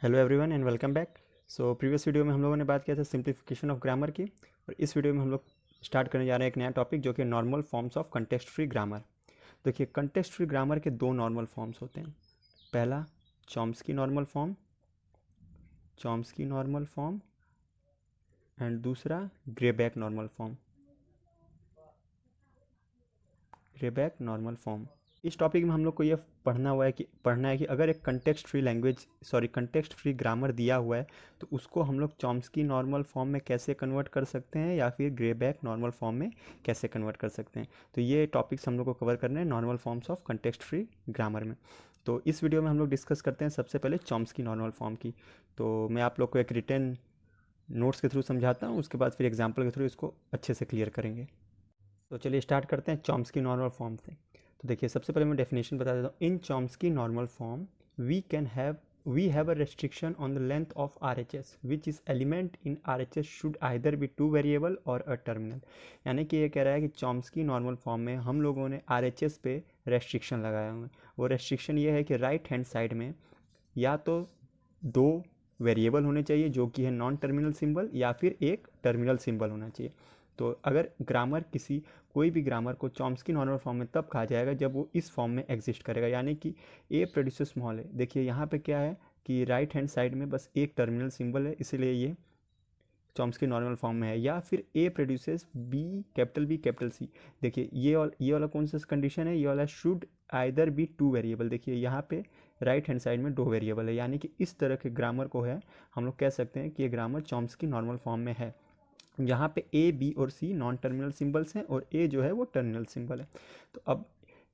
Hello everyone and welcome back. So previous video में हम लोगों ने बात किया था सिंप्लीफिकेशन ऑफ ग्रामर की, और इस वीडियो में हम लोग स्टार्ट करने जा रहे हैं एक नया टॉपिक जो कि normal forms of context free grammar. देखिए, कंटेक्स्ट फ्री ग्रामर के दो नॉर्मल फॉर्म्स होते हैं। पहला चॉम्स्की नॉर्मल फॉर्म एंड दूसरा ग्रेबैक नॉर्मल फॉर्म। इस टॉपिक में हम लोग को ये पढ़ना है कि अगर एक कंटेक्स्ट फ्री ग्रामर दिया हुआ है तो उसको हम लोग चॉम्स्की नॉर्मल फॉर्म में कैसे कन्वर्ट कर सकते हैं या फिर ग्रेबैक नॉर्मल फॉर्म में कैसे कन्वर्ट कर सकते हैं। तो ये टॉपिक्स हम लोग को कवर करने हैं normal forms of context free grammar में। तो इस वीडियो में हम लोग डिस्कस करते हैं सबसे पहले चॉम्स्की नॉर्मल फॉर्म की। तो मैं आप लोग को एक रिटन नोट्स के थ्रू समझाता हूँ, उसके बाद फिर एग्जाम्पल के थ्रू इसको अच्छे से क्लियर करेंगे। तो चलिए स्टार्ट करते हैं चॉम्स्की नॉर्मल फॉर्म से। तो देखिए, सबसे पहले मैं डेफिनेशन बता देता हूँ। In Chomsky normal form we have a restriction on the length of RHS which is element in RHS should either be two variable or a terminal। यानी कि ये कह रहा है कि चॉम्स्की नॉर्मल फॉर्म में हम लोगों ने RHS पे रेस्ट्रिक्शन लगाया हुआ है। वो रेस्ट्रिक्शन ये है कि राइट हैंड साइड में या तो दो वेरिएबल होने चाहिए जो कि है नॉन टर्मिनल सिंबल, या फिर एक टर्मिनल सिंबल होना चाहिए। तो अगर कोई भी ग्रामर को चॉम्स्की नॉर्मल फॉर्म में तब कहा जाएगा जब वो इस फॉर्म में एग्जिस्ट करेगा, यानी कि ए प्रोड्यूसेस स्मॉल है। देखिए यहाँ पे क्या है कि राइट हैंड साइड में बस एक टर्मिनल सिंबल है, इसलिए ये चॉम्स्की नॉर्मल फॉर्म में है। या फिर A produces B capital C. देखिए ये वाला कौन सा कंडीशन है, ये वाला should either be two variable. देखिए यहाँ पे राइट हैंड साइड में दो वेरिएबल है, यानी कि इस तरह के ग्रामर को है हम लोग कह सकते हैं कि ये ग्रामर चॉम्स्की नॉर्मल फॉर्म में है। यहाँ पे ए बी और सी नॉन टर्मिनल सिंबल्स हैं और ए जो है वो टर्मिनल सिंबल है। तो अब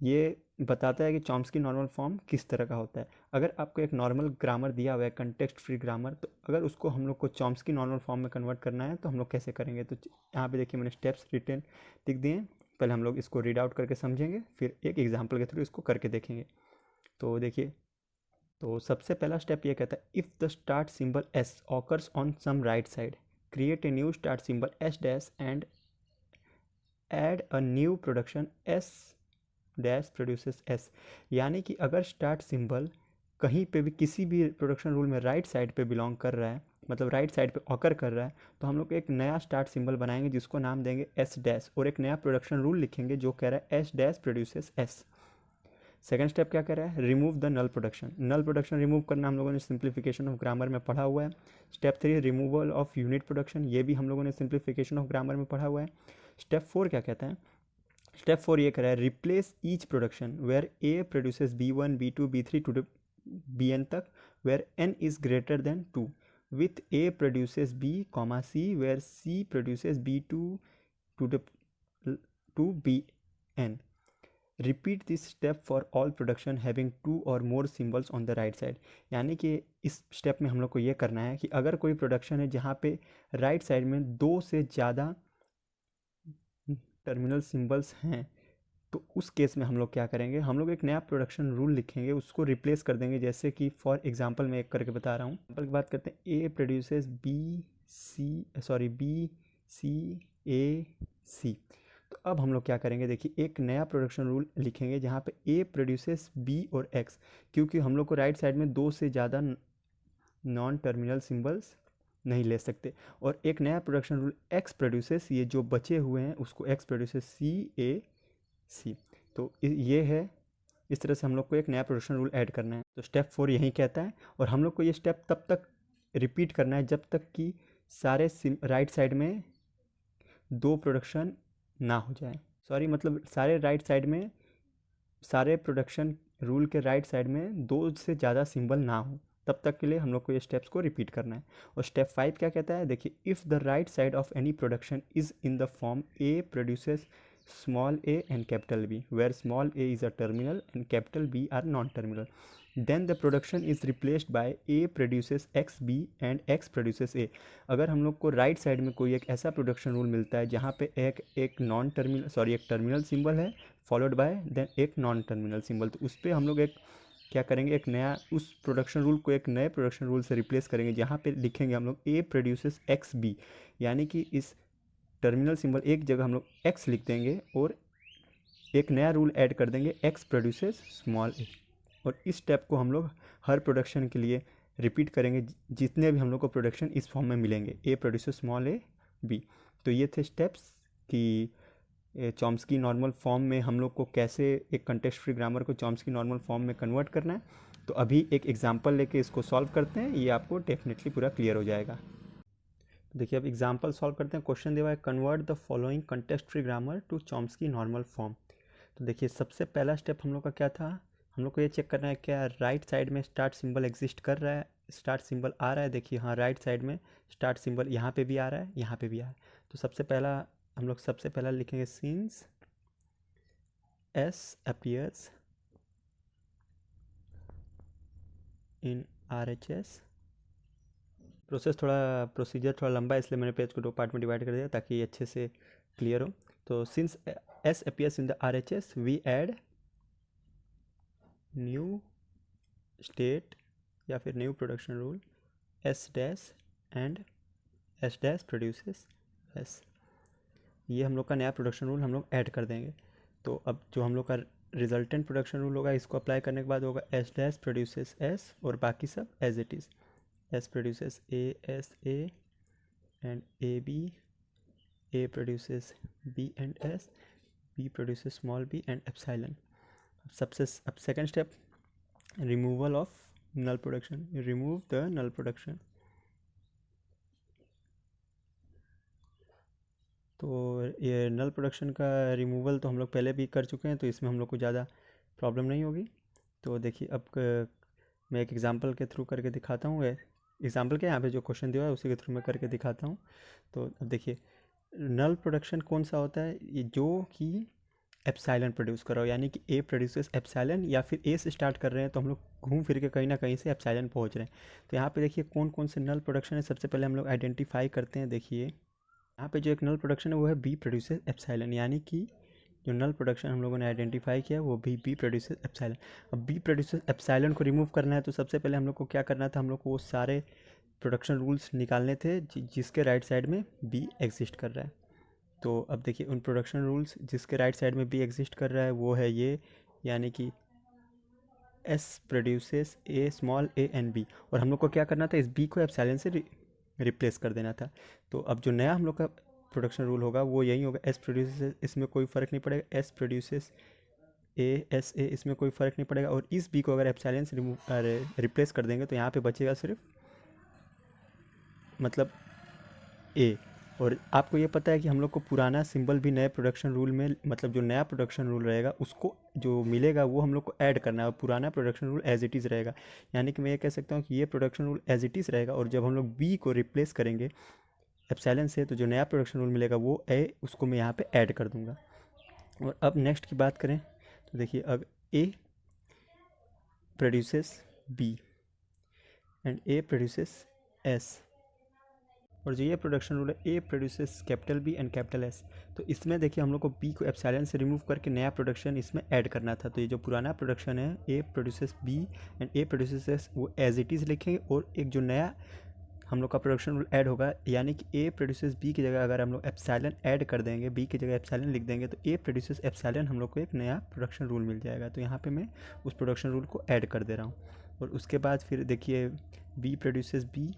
ये बताता है कि चॉम्स्की नॉर्मल फॉर्म किस तरह का होता है। अगर आपको एक नॉर्मल ग्रामर दिया हुआ है कंटेक्स्ट फ्री ग्रामर, तो अगर उसको हम लोग को चॉम्स्की नॉर्मल फॉर्म में कन्वर्ट करना है तो हम लोग कैसे करेंगे। तो यहाँ पे देखिए मैंने स्टेप्स रिटर्न लिख दिए हैं। पहले हम लोग इसको रीड आउट करके समझेंगे, फिर एक एग्जाम्पल के थ्रू इसको करके देखेंगे। तो देखिए, तो सबसे पहला स्टेप ये कहता है if the start symbol S occurs on some right side create a new start symbol s dash and add a new production s dash produces s। यानी कि अगर स्टार्ट सिंबल कहीं पे भी किसी भी प्रोडक्शन रूल में राइट साइड पे बिलोंग कर रहा है, मतलब राइट साइड पे ऑकर कर रहा है, तो हम लोग एक नया स्टार्ट सिंबल बनाएंगे जिसको नाम देंगे एस डैश, और एक नया प्रोडक्शन रूल लिखेंगे जो कह रहा है S dash produces S. Second step क्या कर रहा है, remove the null production remove करना हम लोगों ने सिंप्लीफिकेशन ऑफ ग्रामर में पढ़ा हुआ है। Step 3 removal of unit production, ये भी हम लोगों ने सिंप्लीफिकेशन ऑफ ग्रामर में पढ़ा हुआ है। स्टेप 4 क्या कहता है, स्टेप 4 ये कह रहा है replace each production where A produces B1 B2 B3 to Bn तक where n is greater than 2 with A produces B, C where C produces B2 to Bn। Repeat this step for all production having two और more symbols on the right side. यानी कि इस step में हम लोग को ये करना है कि अगर कोई प्रोडक्शन है जहाँ पे राइट साइड में दो से ज़्यादा टर्मिनल सिंबल्स हैं, तो उस केस में हम लोग क्या करेंगे, हम लोग एक नया प्रोडक्शन रूल लिखेंगे, उसको रिप्लेस कर देंगे। जैसे कि फॉर एग्जांपल मैं एक करके बता रहा हूँ। एग्जाम्पल की बात करते हैं, ए प्रोड्यूसेस बी सी ए सी। तो अब हम लोग क्या करेंगे, देखिए एक नया प्रोडक्शन रूल लिखेंगे जहाँ पे ए प्रोड्यूसेस बी और एक्स, क्योंकि हम लोग को राइट साइड में दो से ज़्यादा नॉन टर्मिनल सिंबल्स नहीं ले सकते। और एक नया प्रोडक्शन रूल एक्स प्रोड्यूसेस, ये जो बचे हुए हैं उसको एक्स प्रोड्यूसेस सी ए सी। तो ये है, इस तरह से हम लोग को एक नया प्रोडक्शन रूल ऐड करना है। तो स्टेप 4 यही कहता है, और हम लोग को ये स्टेप तब तक रिपीट करना है जब तक कि सारे राइट साइड में दो प्रोडक्शन ना हो जाए। मतलब सारे राइट साइड में, सारे प्रोडक्शन रूल के राइट साइड में दो से ज़्यादा सिंबल ना हो, तब तक के लिए हम लोग को ये स्टेप्स को रिपीट करना है। और स्टेप 5 क्या कहता है, देखिए if the right side of any production is in the form A produces small a and capital B where small a is a terminal and capital B are non-terminal, then the production is replaced by A produces x B and x produces A। अगर हम लोग को right side में कोई एक ऐसा production rule मिलता है जहाँ पे एक टर्मिनल सिंबल है फॉलोड बाय देन एक नॉन टर्मिनल सिंबल, तो उस पर हम लोग क्या करेंगे, एक नया उस प्रोडक्शन रूल को एक नए प्रोडक्शन रूल से रिप्लेस करेंगे जहाँ पे लिखेंगे हम लोग ए प्रोड्यूसेस एक्स बी, यानी कि इस टर्मिनल सिंबल एक जगह हम लोग x लिख देंगे और एक नया रूल ऐड कर देंगे x प्रोड्यूसेस स्मॉल ए। और इस स्टेप को हम लोग हर प्रोडक्शन के लिए रिपीट करेंगे जितने भी हम लोग को प्रोडक्शन इस फॉर्म में मिलेंगे, A produces small A B. तो ये थे स्टेप्स कि चॉम्स्की नॉर्मल फॉर्म में हम लोग को कैसे एक कंटेक्स्ट फ्री ग्रामर को चॉम्स्की नॉर्मल फॉर्म में कन्वर्ट करना है। तो अभी एक एग्जांपल लेके इसको सॉल्व करते हैं, ये आपको डेफिनेटली पूरा क्लियर हो जाएगा। देखिए अब एग्जांपल सॉल्व करते हैं। क्वेश्चन दिया है convert the following context free grammar to Chomsky normal form. तो देखिए सबसे पहला स्टेप हम लोग का क्या था, हम लोग को ये चेक करना है क्या राइट साइड में स्टार्ट सिंबल एग्जिस्ट कर रहा है, स्टार्ट सिंबल आ रहा है। देखिए हाँ, राइट साइड में स्टार्ट सिंबल यहाँ पे भी आ रहा है, यहाँ पे भी आ रहा है। तो सबसे पहला हम लोग सबसे पहला लिखेंगे सिंस एस अपीयर्स इन RHS। प्रोसीजर थोड़ा लंबा है, इसलिए मैंने पेज को 2 पार्ट में डिवाइड कर दिया ताकि अच्छे से क्लियर हो। तो since S appears in the RHS we add new state या फिर new production rule S dash and S dash produces S. ये हम लोग का नया प्रोडक्शन रूल हम लोग ऐड कर देंगे। तो अब जो हम लोग का रिजल्टेंट प्रोडक्शन रूल होगा, इसको अप्लाई करने के बाद होगा एस डैश प्रोड्यूसेस एस और बाकी सब as it is. S produces A S A and A B, A produces B and S, B produces small b and epsilon. अब second step, removal of null production, you remove the null production। तो ये null production का removal तो हम लोग पहले भी कर चुके हैं, तो इसमें हम लोग को ज़्यादा प्रॉब्लम नहीं होगी। तो देखिए अब मैं एक एग्जांपल के थ्रू करके दिखाता हूँ। एग्जांपल क्या, यहाँ पे जो क्वेश्चन दिया है उसी के थ्रू मैं करके दिखाता हूँ। तो अब देखिए नल प्रोडक्शन कौन सा होता है, ये जो कि एप्सिलॉन प्रोड्यूस कर रहा हो, यानी कि ए प्रोड्यूसेस एप्सिलॉन, या फिर ए से स्टार्ट कर रहे हैं तो हम लोग घूम फिर के कहीं ना कहीं से एप्सिलॉन पहुंच रहे हैं। तो यहाँ पे देखिए कौन कौन से नल प्रोडक्शन है, सबसे पहले हम लोग आइडेंटिफाई करते हैं। देखिए यहाँ पे जो एक नल प्रोडक्शन है वो है बी प्रोड्यूसेस एप्सिलॉन, यानी कि जो नल प्रोडक्शन हम लोगों ने आइडेंटिफाई किया वो भी बी प्रोड्यूसेस एप्सिलॉन। अब बी प्रोड्यूसेस एप्सिलॉन को रिमूव करना है, तो सबसे पहले हम लोग को क्या करना था, हम लोग को वो सारे प्रोडक्शन रूल्स निकालने थे जिसके राइट साइड में बी एग्जिस्ट कर रहा है। तो अब देखिए उन प्रोडक्शन रूल्स जिसके राइट साइड में बी एग्जिस्ट कर रहा है वो है ये, यानी कि S produces A small A and B. और हम लोग को क्या करना था, इस बी को एप्सिलॉन से रिप्लेस कर देना था। तो अब जो नया हम लोग का प्रोडक्शन रूल होगा वो यही होगा, एस प्रोड्यूसेस, इसमें कोई फ़र्क नहीं पड़ेगा, S produces A S A, इसमें कोई फ़र्क नहीं पड़ेगा। और इस बी को अगर एप्सिलॉन से रिप्लेस कर देंगे तो यहाँ पे बचेगा सिर्फ मतलब ए। और आपको ये पता है कि हम लोग को पुराना सिंबल भी नए प्रोडक्शन रूल में, मतलब जो नया प्रोडक्शन रूल रहेगा उसको जो मिलेगा वो हम लोग को ऐड करना है, और पुराना production rule as it is रहेगा। यानी कि मैं ये कह सकता हूँ कि ये production rule as it is रहेगा, और जब हम लोग बी को रिप्लेस करेंगे एप्सिलॉन से तो जो नया प्रोडक्शन रूल मिलेगा वो ए, उसको मैं यहाँ पे ऐड कर दूँगा। और अब नेक्स्ट की बात करें तो देखिए अब A produces B and A produces S, और जो ये प्रोडक्शन रूल है A produces capital B and capital S. तो इसमें देखिए हम लोग को बी को एप्सिलॉन से रिमूव करके नया प्रोडक्शन इसमें ऐड करना था। तो ये जो पुराना प्रोडक्शन है A produces B and A produces S वो एज इट इज़ लिखेंगे, और एक जो नया हम लोग का प्रोडक्शन रूल ऐड होगा, यानी कि ए प्रोड्यूसेस बी की जगह अगर हम लोग एप्सिलॉन ऐड कर देंगे, बी की जगह एप्सिलॉन लिख देंगे, तो ए प्रोड्यूसेस एप्सिलॉन हम लोग को एक नया प्रोडक्शन रूल मिल जाएगा। तो यहाँ पे मैं उस प्रोडक्शन रूल को ऐड कर दे रहा हूँ। और उसके बाद फिर देखिए बी प्रोड्यूसेस बी,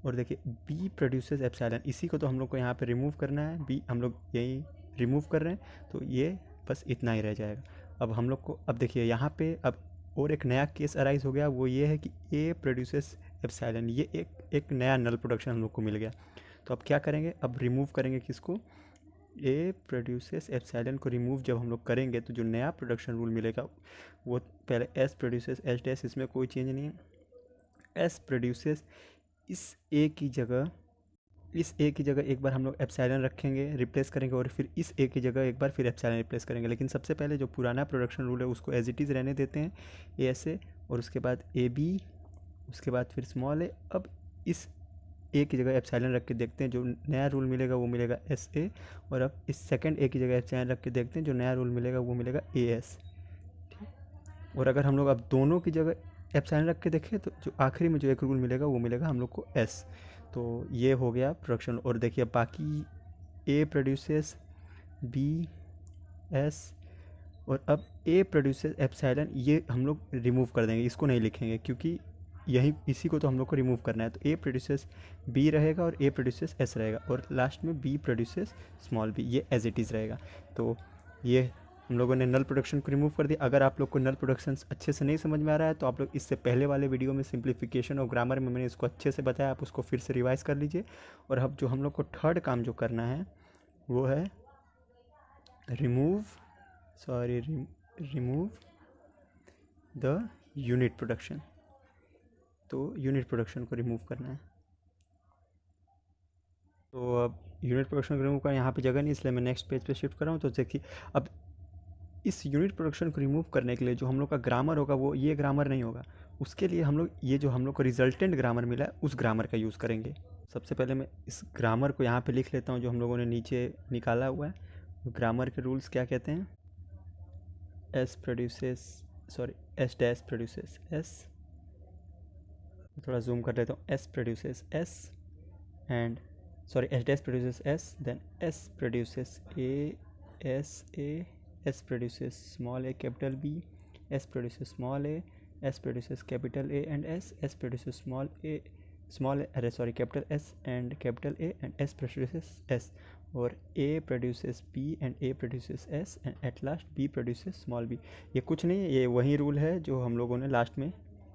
और देखिए बी प्रोड्यूसेस एप्सिलॉन, इसी को तो हम लोग को यहाँ पे रिमूव करना है, बी हम लोग यही रिमूव कर रहे हैं, तो ये बस इतना ही रह जाएगा। अब हम लोग को अब देखिए यहाँ पे अब और एक नया केस अराइज हो गया, वो ये है कि ए प्रोड्यूसेस एप्सिलॉन, ये एक नया नल प्रोडक्शन हम लोग को मिल गया। तो अब क्या करेंगे, अब रिमूव करेंगे किसको, ए प्रोड्यूसेस एप्सिलॉन को रिमूव जब हम लोग करेंगे तो जो नया प्रोडक्शन रूल मिलेगा वो पहले एस प्रोड्यूसेस एच डैश, इसमें कोई चेंज नहीं है, एस प्रोड्यूसेस इस ए की जगह एक बार हम लोग एप्सिलॉन रखेंगे, रिप्लेस करेंगे, और फिर इस ए की जगह एक बार फिर एप्सिलॉन रिप्लेस करेंगे। लेकिन सबसे पहले जो पुराना प्रोडक्शन रूल है उसको एज इट इज़ रहने देते हैं, ए एस ए, और उसके बाद ए बी, उसके बाद फिर स्मॉल ए। अब इस ए की जगह एप्सिलॉन रख के देखते हैं, जो नया रूल मिलेगा वो मिलेगा एस ए, और अब इस सेकंड ए की जगह एप्सिलॉन रख के देखते हैं, जो नया रूल मिलेगा वो मिलेगा ए एस। ठीक, और अगर हम लोग अब दोनों की जगह एप्सिलॉन रख के देखें तो जो आखिरी में जो एक रूल मिलेगा वो मिलेगा हम लोग को एस। तो ये हो गया प्रोडक्शन। और देखिए बाकी ए प्रोड्यूसेस बी एस, और अब ए प्रोड्यूसेस एप्सिलॉन, ये हम लोग रिमूव कर देंगे, इसको नहीं लिखेंगे क्योंकि यही इसी को तो हम लोग को रिमूव करना है। तो ए प्रोड्यूसेस बी रहेगा और ए प्रोड्यूसेस एस रहेगा और लास्ट में बी प्रोड्यूसेस स्मॉल बी, ये एज इट इज़ रहेगा। तो ये हम लोगों ने नल प्रोडक्शन को रिमूव कर दिया। अगर आप लोग को नल प्रोडक्शन अच्छे से नहीं समझ में आ रहा है तो आप लोग इससे पहले वाले वीडियो में सिंप्लीफिकेशन और ग्रामर में मैंने इसको अच्छे से बताया, आप उसको फिर से रिवाइज कर लीजिए। और अब जो हम लोग को थर्ड काम जो करना है वो है रिमूव द यूनिट प्रोडक्शन। तो यूनिट प्रोडक्शन को रिमूव करना है। तो अब यूनिट प्रोडक्शन को रिमूव करना, यहाँ पे जगह नहीं इसलिए मैं नेक्स्ट पेज पे शिफ्ट कर रहा हूँ। तो देखिए अब इस यूनिट प्रोडक्शन को रिमूव करने के लिए जो हम लोग का ग्रामर होगा वो ये ग्रामर नहीं होगा। उसके लिए हम लोग ये जो हम लोग को रिजल्टेंट ग्रामर मिला है उस ग्रामर का यूज़ करेंगे। सबसे पहले मैं इस ग्रामर को यहाँ पे लिख लेता हूँ जो हम लोगों ने नीचे निकाला हुआ है। ग्रामर के रूल्स क्या कहते हैं? एस डैश प्रोड्यूसेस एस, थोड़ा जूम कर लेता हूँ। S produces S and S dash produces S, then S produces A S A, S produces small a capital B, S produces small a, S produces capital A and S produces capital S and capital A and S produces S, और A produces B and A produces S and at last B produces small b। ये कुछ नहीं है, ये वही rule है जो हम लोगों ने लास्ट में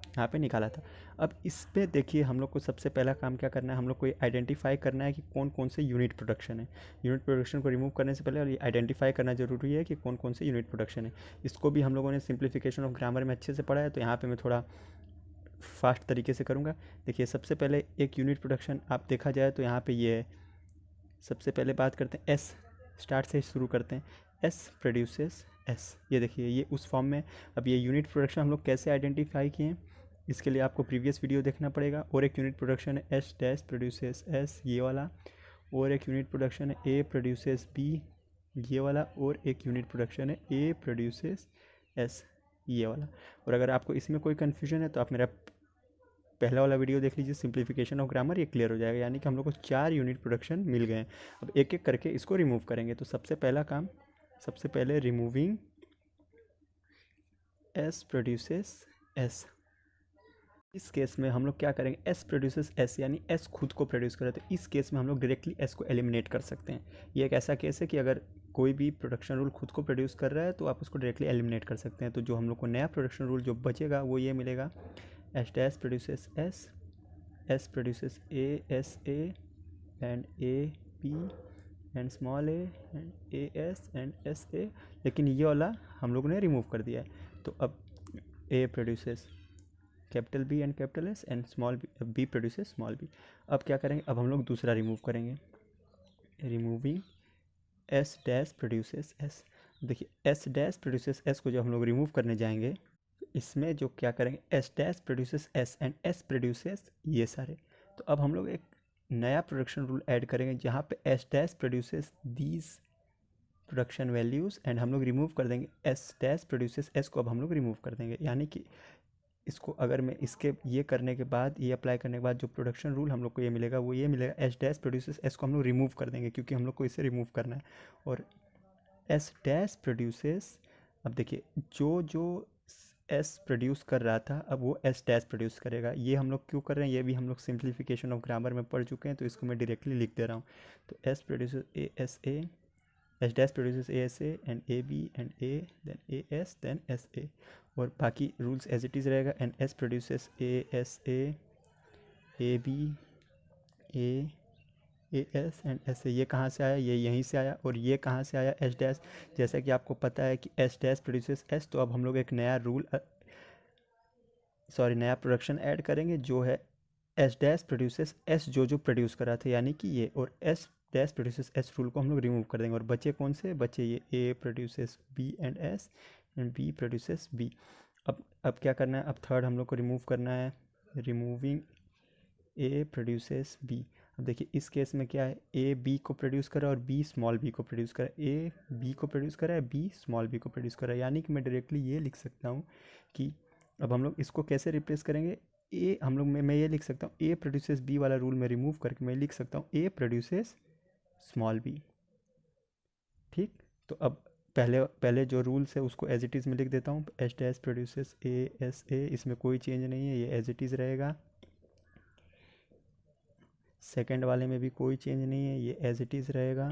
यहाँ पे निकाला था। अब इस पे देखिए हम लोग को सबसे पहला काम क्या करना है, हम लोग को ये आइडेंटिफाई करना है कि कौन कौन से यूनिट प्रोडक्शन है। यूनिट प्रोडक्शन को रिमूव करने से पहले और ये आइडेंटिफाई करना जरूरी है कि कौन कौन से यूनिट प्रोडक्शन है। इसको भी हम लोगों ने सिंप्लीफिकेशन ऑफ ग्रामर में अच्छे से पढ़ा है, तो यहाँ पर मैं थोड़ा फास्ट तरीके से करूँगा। देखिए सबसे पहले एक यूनिट प्रोडक्शन आप देखा जाए तो यहाँ पर ये है। सबसे पहले बात करते हैं एस, स्टार्ट से शुरू करते हैं। एस प्रोड्यूसेस एस, ये देखिए ये उस फॉर्म में। अब ये यूनिट प्रोडक्शन हम लोग कैसे आइडेंटिफाई किए हैं, इसके लिए आपको प्रीवियस वीडियो देखना पड़ेगा। और एक यूनिट प्रोडक्शन है एस डैश प्रोड्यूसेस एस, ये वाला। और एक यूनिट प्रोडक्शन है ए प्रोड्यूसेस बी, ये वाला। और एक यूनिट प्रोडक्शन है ए प्रोड्यूसेस एस, ये वाला। और अगर आपको इसमें कोई कन्फ्यूजन है तो आप मेरा पहला वाला वीडियो देख लीजिए, सिंप्लीफिकेशन ऑफ ग्रामर, ये क्लियर हो जाएगा। यानी कि हम लोग को 4 यूनिट प्रोडक्शन मिल गए हैं। अब एक एक करके इसको रिमूव करेंगे। तो सबसे पहला काम, सबसे पहले रिमूविंग एस प्रोड्यूसेस एस। इस केस में हम लोग क्या करेंगे, एस प्रोड्यूसेस एस, यानी एस खुद को प्रोड्यूस करे। तो इस केस में हम लोग डायरेक्टली एस को एलिमिनेट कर सकते हैं। ये एक ऐसा केस है कि अगर कोई भी प्रोडक्शन रूल खुद को प्रोड्यूस कर रहा है तो आप उसको डायरेक्टली एलिमिनेट कर सकते हैं। तो जो हम लोग को नया प्रोडक्शन रूल जो बचेगा वो ये मिलेगा, S dash produces S, S produces A S A and A B and small A and A S and S A. लेकिन ये वाला हम लोगों ने रिमूव कर दिया है। तो अब A produces capital B and capital S and small B produces small B. अब क्या करेंगे, अब हम लोग दूसरा रिमूव करेंगे, removing S dash produces S. देखिए एस डैश प्रोड्यूसेस एस को जब हम लोग रिमूव करने जाएंगे तो इसमें जो क्या करेंगे, S dash produces S and S produces ये सारे। तो अब हम लोग एक नया प्रोडक्शन रूल ऐड करेंगे जहाँ पे S dash produces these production values and हम लोग रिमूव कर देंगे एस डैश प्रोड्यूसेस एस को। अब हम लोग रिमूव कर देंगे, यानी कि इसको अगर मैं इसके ये करने के बाद, ये अप्लाई करने के बाद जो प्रोडक्शन रूल हम लोग को ये मिलेगा वो ये मिलेगा, एस डैश प्रोड्यूसेस एस को हम लोग रिमूव कर देंगे क्योंकि हम लोग को इसे रिमूव करना है। और एस डैश प्रोड्यूसेस, अब देखिए जो जो एस प्रोड्यूस कर रहा था अब वो एस डैश प्रोड्यूस करेगा। ये हम लोग क्यों कर रहे हैं, ये भी हम लोग सिंप्लीफिकेशन ऑफ ग्रामर में पढ़ चुके हैं, तो इसको मैं डायरेक्टली लिख दे रहा हूँ। तो S produces A S A, S dash produces A S A and A B and A, then A S, then S A. और बाकी रूल्स एज इट इज़ रहेगा। And S produces A S A B A S and S A. ये कहाँ से आया, ये यहीं से आया। और ये कहाँ से आया, एस डैश। जैसा कि आपको पता है कि एस डैश प्रोड्यूसेस एस, तो अब हम लोग एक नया रूल नया प्रोडक्शन ऐड करेंगे जो है एस डैश प्रोड्यूसेस एस, जो प्रोड्यूस कर रहा था, यानी कि ये। और S dash produces S rule को हम लोग रिमूव कर देंगे। और बचे कौन से, बचे ये A produces B and S and B produces B. अब क्या करना है, अब थर्ड हम लोग को रिमूव करना है, रिमूविंग ए प्रोड्यूसेस बी। अब देखिए इस केस में क्या है, ए बी को प्रोड्यूस करा और बी स्मॉल बी को प्रोड्यूस करा। ए बी को प्रोड्यूस करा है, बी स्मॉल बी को प्रोड्यूस करा। यानी कि मैं डायरेक्टली ये लिख सकता हूँ कि अब हम लोग इसको कैसे रिप्लेस करेंगे, ए हम लोग मैं ये लिख सकता हूँ, ए प्रोड्यूसेस बी वाला रूल में रिमूव करके मैं लिख सकता हूँ ए प्रोड्यूसेस स्मॉल बी। ठीक, तो अब पहले पहले जो रूल्स है उसको एज इट इज़ में लिख देता हूँ, H dash produces A S A, इसमें कोई चेंज नहीं है, ये एज इट इज़ रहेगा। सेकंड वाले में भी कोई चेंज नहीं है, ये एज इट इज़ रहेगा।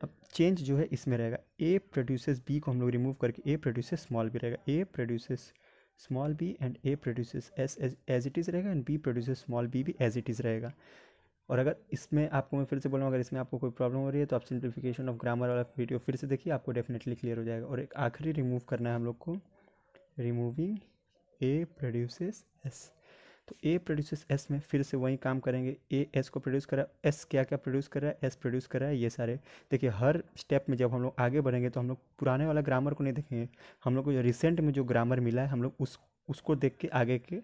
अब चेंज जो है इसमें रहेगा, ए प्रोड्यूसेस बी को हम लोग रिमूव करके ए प्रोड्यूसेस स्मॉल बी रहेगा, A produces small b and A produces S as it is रहेगा, and B produces small b भी एज इट इज़ रहेगा। और अगर इसमें आपको मैं फिर से बोलूँ, अगर इसमें आपको कोई प्रॉब्लम हो रही है तो आप सिंप्लीफिकेशन ऑफ ग्रामर वाला वीडियो फिर से देखिए, आपको डेफिनेटली क्लियर हो जाएगा। और एक आखिरी रिमूव करना है हम लोग को, रिमूविंग ए प्रोड्यूसेस एस। तो ए प्रोड्यूसेस एस में फिर से वही काम करेंगे, ए एस को प्रोड्यूस करा, एस क्या क्या प्रोड्यूस कर रहा है, एस प्रोड्यूस कर रहा है, ये सारे। देखिए हर स्टेप में जब हम लोग आगे बढ़ेंगे तो हम लोग पुराने वाला ग्रामर को नहीं देखेंगे, हम लोग को जो रिसेंट में जो ग्रामर मिला है हम लोग उसको देख के आगे के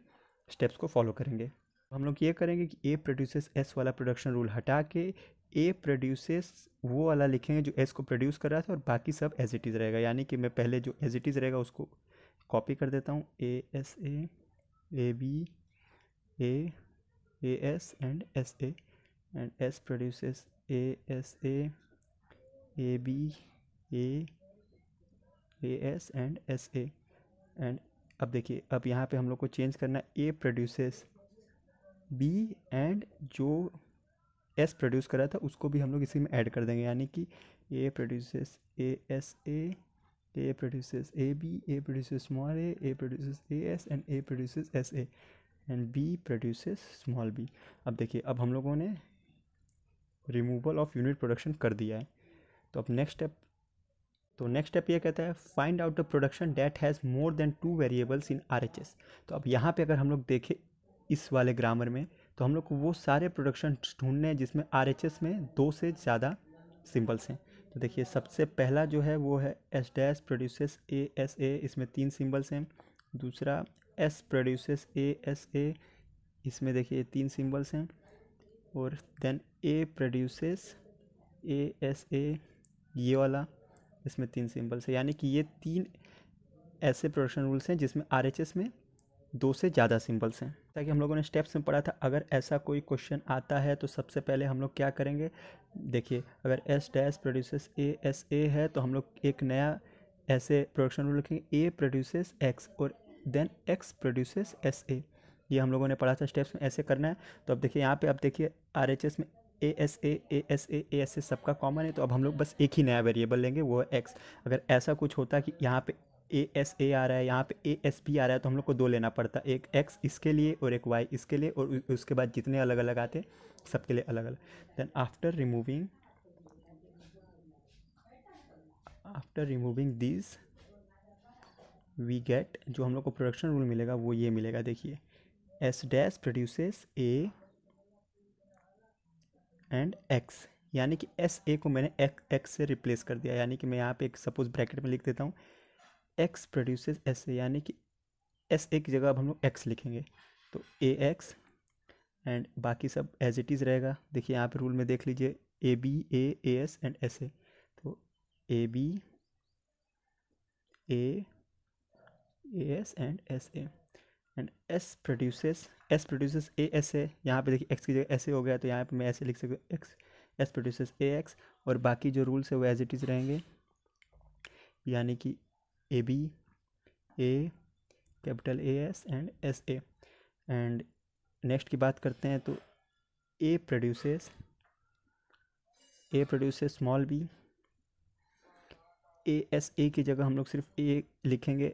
स्टेप्स को फॉलो करेंगे। हम लोग ये करेंगे कि ए प्रोड्यूसेस एस वाला प्रोडक्शन रूल हटा के ए प्रोड्यूसेस वो वाला लिखेंगे जो एस को प्रोड्यूस कर रहा था, और बाकी सब एज इट इज़ रहेगा। यानी कि मैं पहले जो एज इट इज़ रहेगा उसको कॉपी कर देता हूँ, A B A S and S A, and S produces A S A B A S and S A. And अब देखिए, अब यहाँ पे हम लोग को चेंज करना है, ए प्रोड्यूसेस बी एंड जो एस प्रोड्यूस करा था उसको भी हम लोग इसी में ऐड कर देंगे। यानी कि A produces A produces A B, A produces small A produces A S and A produces S A, and B produces small B. अब देखिए, अब हम लोगों ने रिमूवल ऑफ यूनिट प्रोडक्शन कर दिया है। तो अब नेक्स्ट स्टेप ये कहता है, find out the production that has more than 2 variables in R H S. तो अब यहाँ पे अगर हम लोग देखें इस वाले ग्रामर में, तो हम लोग को वो सारे प्रोडक्शन ढूंढने हैं जिसमें आर एच एस में 2 से ज़्यादा सिंबल्स हैं। तो देखिए सबसे पहला जो है वो है S dash produces A S A, इसमें 3 सिंबल्स हैं। दूसरा S produces A S A, इसमें देखिए 3 सिंबल्स हैं। और then A produces A S A, ये वाला, इसमें 3 सिंबल्स है। यानी कि ये 3 ऐसे प्रोडक्शन रूल्स हैं जिसमें आर एच एस में 2 से ज़्यादा सिंबल्स हैं। ताकि हम लोगों ने स्टेप्स में पढ़ा था, अगर ऐसा कोई क्वेश्चन आता है तो सबसे पहले हम लोग क्या करेंगे, देखिए अगर S dash produces A S ए है तो हम लोग एक नया ऐसे प्रोडक्शन रूल लिखेंगे, ए प्रोड्यूसेस एक्स और then X produces S A. ये हम लोगों ने पढ़ा था स्टेप्स में, ऐसे करना है। तो अब देखिए यहाँ पे, अब देखिए आर एच एस में ए एस ए सबका कॉमन है, तो अब हम लोग बस एक ही नया वेरिएबल लेंगे, वो है एक्स। अगर ऐसा कुछ होता कि यहाँ पे ए एस ए आ रहा है, यहाँ पे ए एस बी आ रहा है, तो हम लोग को 2 लेना पड़ता, एक एक्स इसके लिए और एक वाई इसके लिए, और उसके बाद जितने अलग अलग आते सबके लिए अलग अलग। Then after removing these we get, जो हम लोग को प्रोडक्शन रूल मिलेगा वो ये मिलेगा। देखिए S dash produces A and x, यानी कि एस ए को मैंने एक्स से रिप्लेस कर दिया। यानी कि मैं यहाँ पे एक सपोज ब्रैकेट में लिख देता हूँ, एक्स प्रोड्यूसेस एस ए, यानी कि एस ए की जगह अब हम लोग एक्स लिखेंगे। तो ए एक्स एंड बाकी सब एज इट इज़ रहेगा। देखिए यहाँ पे रूल में देख लीजिए, A B A S and S A. तो A B A S and S A, and S produces A S A. यहाँ पे देखिए एक्स की जगह ऐसे हो गया, तो यहाँ पे मैं ऐसे लिख सकता हूँ, x S produces A x, और बाकी जो रूल्स है वो एज इट इज़ रहेंगे। यानी कि A B A capital A S and S A. And next की बात करते हैं, तो A produces small B, A S A की जगह हम लोग सिर्फ ए लिखेंगे,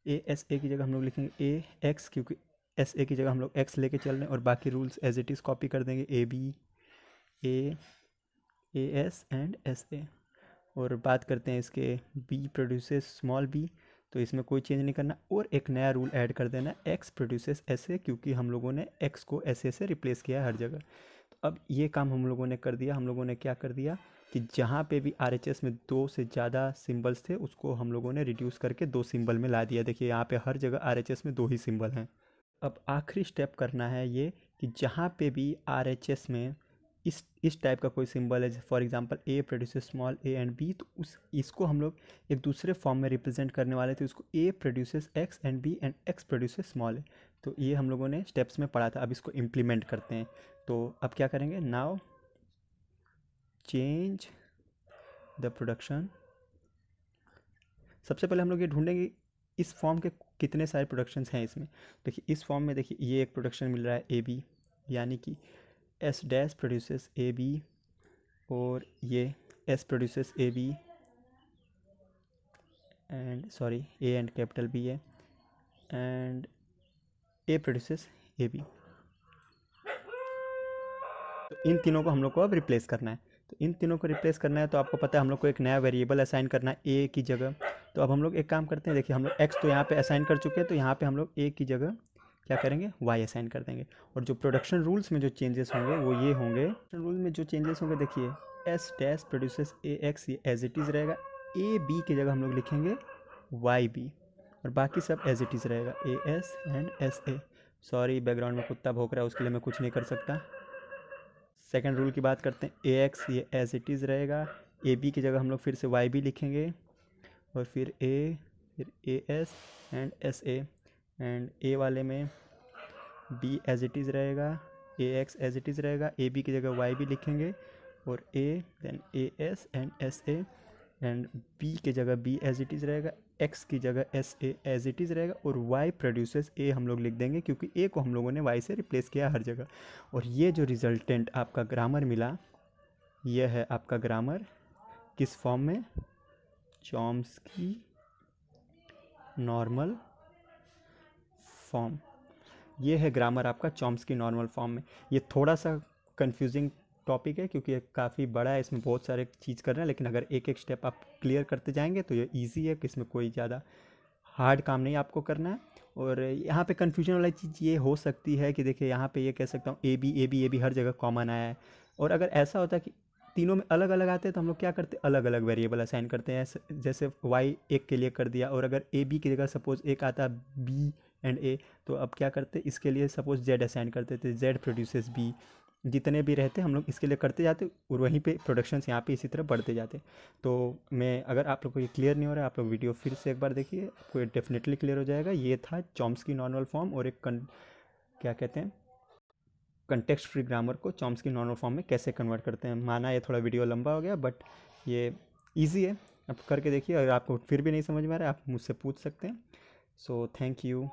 ए एस ए की जगह हम लोग लिखेंगे ए एक्स, क्योंकि एस ए की जगह हम लोग एक्स लेके चल रहे हैं, और बाकी rules as it is copy कर देंगे, A B A S and S A. और बात करते हैं इसके बी प्रोड्यूसेस स्मॉल बी, तो इसमें कोई चेंज नहीं करना, और एक नया रूल ऐड कर देना, एक्स प्रोड्यूसेस एस ए, क्योंकि हम लोगों ने एक्स को एस ए से रिप्लेस किया है हर जगह। तो अब ये काम हम लोगों ने कर दिया। हम लोगों ने क्या कर दिया कि जहाँ पे भी आर एच एस में 2 से ज़्यादा सिंबल्स थे उसको हम लोगों ने रिड्यूस करके 2 सिंबल में ला दिया। देखिए यहाँ पे हर जगह आर एच एस में 2 ही सिंबल हैं। अब आखिरी स्टेप करना है ये कि जहाँ पे भी आर एच एस में इस टाइप का कोई सिंबल है, for example A produces small A and B, तो इसको हम लोग एक दूसरे फॉर्म में रिप्रेजेंट करने वाले थे, उसको A produces X and B and X produces small a. तो ये हम लोगों ने स्टेप्स में पढ़ा था, अब इसको इम्प्लीमेंट करते हैं। तो अब क्या करेंगे, नाउ चेंज द प्रोडक्शन। सबसे पहले हम लोग ये ढूंढेंगे इस फॉर्म के कितने सारे प्रोडक्शंस हैं इसमें। देखिए इस फॉर्म में देखिए ये एक प्रोडक्शन मिल रहा है ए बी, यानी कि S dash produces A B, और ये S produces A B and sorry A and capital B है, and A produces A B. तो इन तीनों को हम लोग को अब रिप्लेस करना है। तो इन तीनों को रिप्लेस करना है तो आपको पता है हम लोग को एक नया वेरिएबल असाइन करना है ए की जगह। तो अब हम लोग एक काम करते हैं, देखिए हम लोग एक्स तो यहाँ पे असाइन कर चुके हैं, तो यहाँ पे हम लोग ए की जगह क्या करेंगे, वाई असाइन कर देंगे। और जो प्रोडक्शन रूल्स में जो चेंजेस होंगे वो ये होंगे, प्रोडक्शन रूल में जो चेंजेस होंगे देखिए S dash produces A X, ये एज इट इज़ रहेगा। ए बी की जगह हम लोग लिखेंगे वाई बी, और बाकी सब एज इट इज़ रहेगा ए S and S A. Sorry background में कुत्ता भौंक रहा है, उसके लिए मैं कुछ नहीं कर सकता। सेकंड रूल की बात करते हैं, ए एक्स ये एज इट इज़ रहेगा, ए बी की जगह हम लोग फिर से वाई बी लिखेंगे, और फिर A S and S A, and A वाले में बी एज इट इज़ रहेगा, A X as it is रहेगा, ए बी की जगह वाई बी लिखेंगे, और A then A S and S A, and B की जगह बी एज इट इज़ रहेगा, एक्स की जगह S A as it is रहेगा, और वाई प्रोड्यूसेस ए हम लोग लिख देंगे क्योंकि ए को हम लोगों ने वाई से रिप्लेस किया हर जगह। और ये जो रिजल्टेंट आपका ग्रामर मिला, यह है आपका ग्रामर किस फॉर्म में, चॉम्स्की नॉर्मल फॉर्म। ये है ग्रामर आपका चॉम्स्की नॉर्मल फॉर्म में। ये थोड़ा सा कंफ्यूजिंग टॉपिक है क्योंकि ये काफ़ी बड़ा है, इसमें बहुत सारे चीज़ करना है, लेकिन अगर एक एक स्टेप आप क्लियर करते जाएंगे तो ये इजी है कि इसमें कोई ज़्यादा हार्ड काम नहीं आपको करना है। और यहाँ पे कन्फ्यूजन वाली चीज़ ये हो सकती है कि देखिए यहाँ पे ये कह सकता हूँ A B A B A B हर जगह कॉमन आया है, और अगर ऐसा होता है कि तीनों में अलग अलग आते हैं तो हम लोग क्या करते हैं, अलग अलग वेरिएबल असाइन करते हैं। जैसे वाई एक के लिए कर दिया, और अगर ए बी की जगह सपोज एक आता बी एंड ए, तो अब क्या करते, इसके लिए सपोज जेड असाइन करते थे, जेड प्रोड्यूसेस बी। जितने भी रहते हम लोग इसके लिए करते जाते, और वहीं पे प्रोडक्शंस यहाँ पे इसी तरह बढ़ते जाते। तो मैं, अगर आप लोग को ये क्लियर नहीं हो रहा है, आप लोग वीडियो फिर से एक बार देखिए, आपको ये डेफिनेटली क्लियर हो जाएगा। ये था चॉम्स्की नॉर्मल फॉर्म, और एक क्या कहते हैं, कंटेक्स्ट फ्री ग्रामर को चॉम्स्की नॉर्मल फॉर्म में कैसे कन्वर्ट करते हैं। माना ये थोड़ा वीडियो लंबा हो गया, बट ये ईजी है, आप करके देखिए। अगर आपको फिर भी नहीं समझ में आ रहा है आप मुझसे पूछ सकते हैं। So thank you.